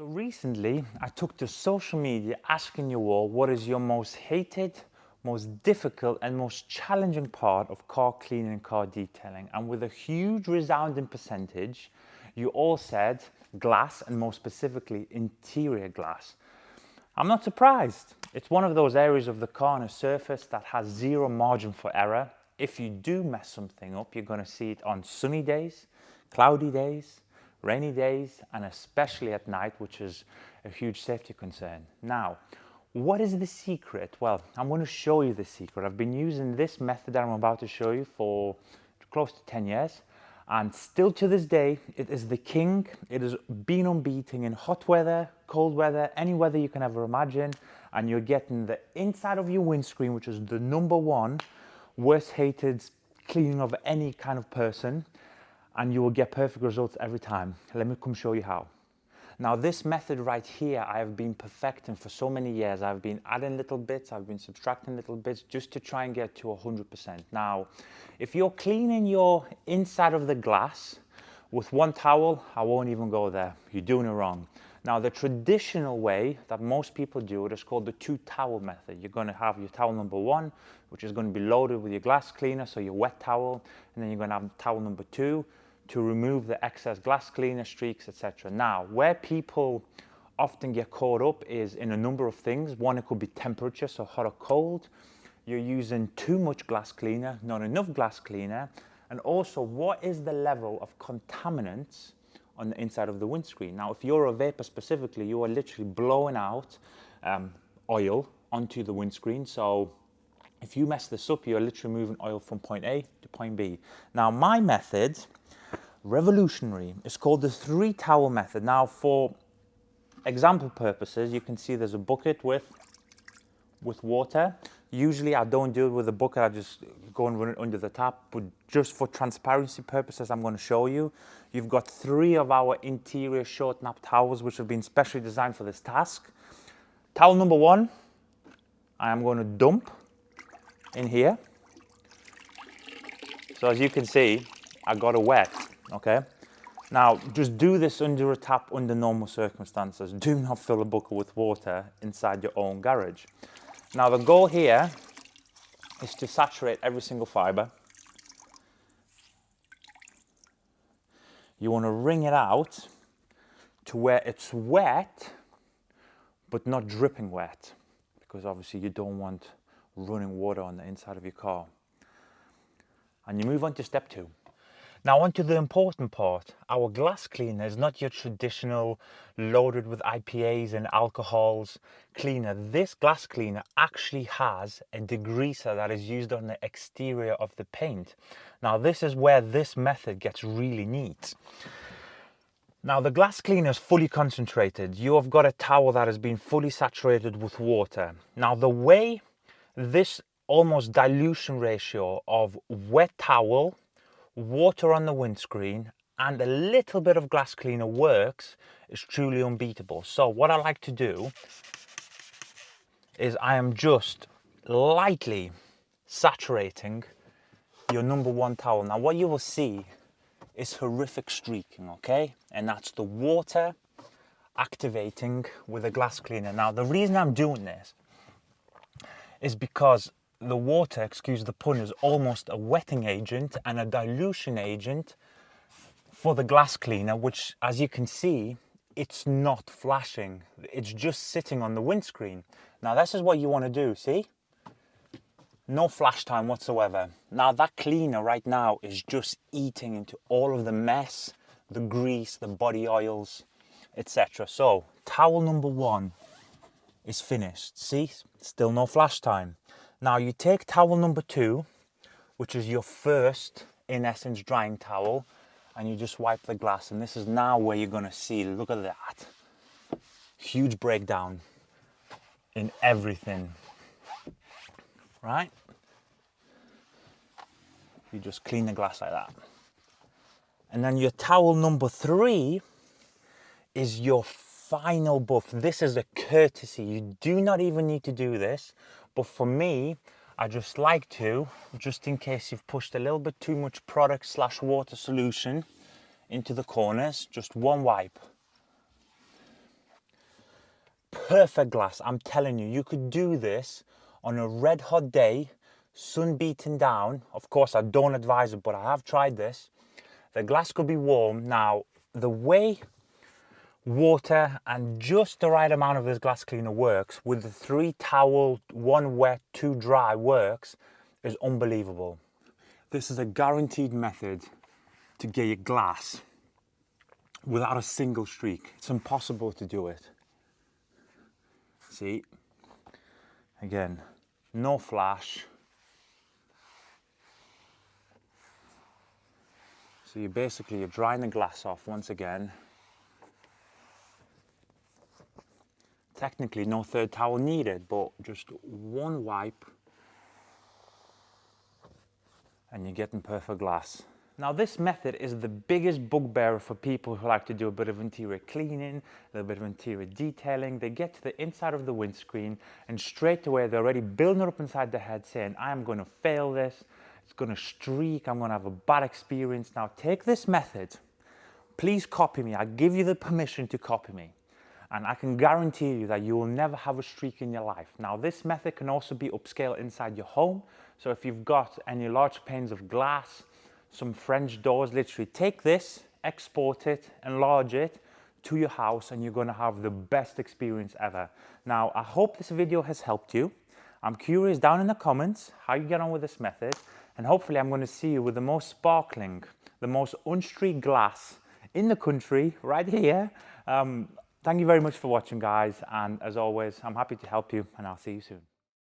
So recently, I took to social media asking you all what is your most hated, most difficult and most challenging part of car cleaning and car detailing. And with a huge resounding percentage, you all said glass and more specifically interior glass. I'm not surprised. It's one of those areas of the car on a surface that has zero margin for error. If you do mess something up, you're going to see it on sunny days, cloudy days, rainy days, and especially at night, which is a huge safety concern. Now, what is the secret? Well, I'm going to show you the secret. I've been using this method that I'm about to show you for close to 10 years. And still to this day, it is the king. It has been unbeaten in hot weather, cold weather, any weather you can ever imagine. And you're getting the inside of your windscreen, which is the #1 worst hated cleaning of any kind of person. And you will get perfect results every time. Let me come show you how. Now this method right here, I have been perfecting for so many years. I've been adding little bits, I've been subtracting little bits just to try and get to 100%. Now, if you're cleaning your inside of the glass with one towel, I won't even go there. You're doing it wrong. Now the traditional way that most people do it is called the 2-towel method. You're going to have your towel #1, which is going to be loaded with your glass cleaner, so your wet towel, and then you're going to have towel #2, to remove the excess glass cleaner, streaks, etc. Now, where people often get caught up is in a number of things. One, it could be temperature, so hot or cold. You're using too much glass cleaner, not enough glass cleaner. And also, what is the level of contaminants on the inside of the windscreen? Now, if you're a vapor specifically, you are literally blowing out oil onto the windscreen. So if you mess this up, you're literally moving oil from point A to point B. Now, my method, revolutionary. It's called the 3-towel method. Now, for example purposes, you can see there's a bucket with water. Usually, I don't do it with a bucket. I just go and run it under the tap. But just for transparency purposes, I'm going to show you. You've got 3 of our interior short nap towels, which have been specially designed for this task. Towel #1, I am going to dump in here. So as you can see, I got it wet. Okay, now just do this under a tap under normal circumstances. Do not fill a bucket with water inside your own garage. Now the goal here is to saturate every single fiber. You want to wring it out to where it's wet, but not dripping wet, because obviously you don't want running water on the inside of your car. And you move on to step 2. Now on to the important part. Our glass cleaner is not your traditional loaded with IPAs and alcohols cleaner. This glass cleaner actually has a degreaser that is used on the exterior of the paint. Now this is where this method gets really neat. Now the glass cleaner is fully concentrated. You have got a towel that has been fully saturated with water. Now the way this almost dilution ratio of wet towel, water on the windscreen and a little bit of glass cleaner works is truly unbeatable. So what I like to do is I am just lightly saturating your #1 towel. Now what you will see is horrific streaking, okay? And that's the water activating with a glass cleaner. Now the reason I'm doing this is because the water, excuse the pun, is almost a wetting agent and a dilution agent for the glass cleaner, which, as you can see, it's not flashing. It's just sitting on the windscreen. Now, this is what you want to do, see? No flash time whatsoever. Now, that cleaner right now is just eating into all of the mess, the grease, the body oils, etc. So, towel #1 is finished. See? Still no flash time. Now you take towel #2, which is your first, in essence, drying towel, and you just wipe the glass. And this is now where you're going to see, look at that, huge breakdown in everything, right? You just clean the glass like that. And then your towel #3 is your final buff. This is a courtesy. You do not even need to do this. But for me, I just like to, just in case you've pushed a little bit too much product/water solution into the corners, just one wipe. perfect glass. I'm telling you, you could do this on a red hot day, sun beating down. Of course, I don't advise it, but I have tried this. The glass could be warm. Now, the way water and just the right amount of this glass cleaner works with the 3 towel, 1 wet, 2 dry works is unbelievable. This is a guaranteed method to get your glass without a single streak. It's impossible to do it. See, again, no flash. So you're drying the glass off once again. Technically no 3rd towel needed, but just 1 wipe and you're getting perfect glass. Now this method is the biggest bugbear for people who like to do a bit of interior cleaning, a little bit of interior detailing. They get to the inside of the windscreen and straight away they're already building it up inside their head saying, I am going to fail this, it's going to streak, I'm going to have a bad experience. Now take this method, please copy me, I give you the permission to copy me. And I can guarantee you that you will never have a streak in your life. Now this method can also be upscaled inside your home. So if you've got any large panes of glass, some French doors, literally take this, export it, enlarge it to your house and you're gonna have the best experience ever. Now, I hope this video has helped you. I'm curious down in the comments how you get on with this method, and hopefully I'm gonna see you with the most sparkling, the most unstreaked glass in the country right here. Thank you very much for watching, guys, and as always, I'm happy to help you and I'll see you soon.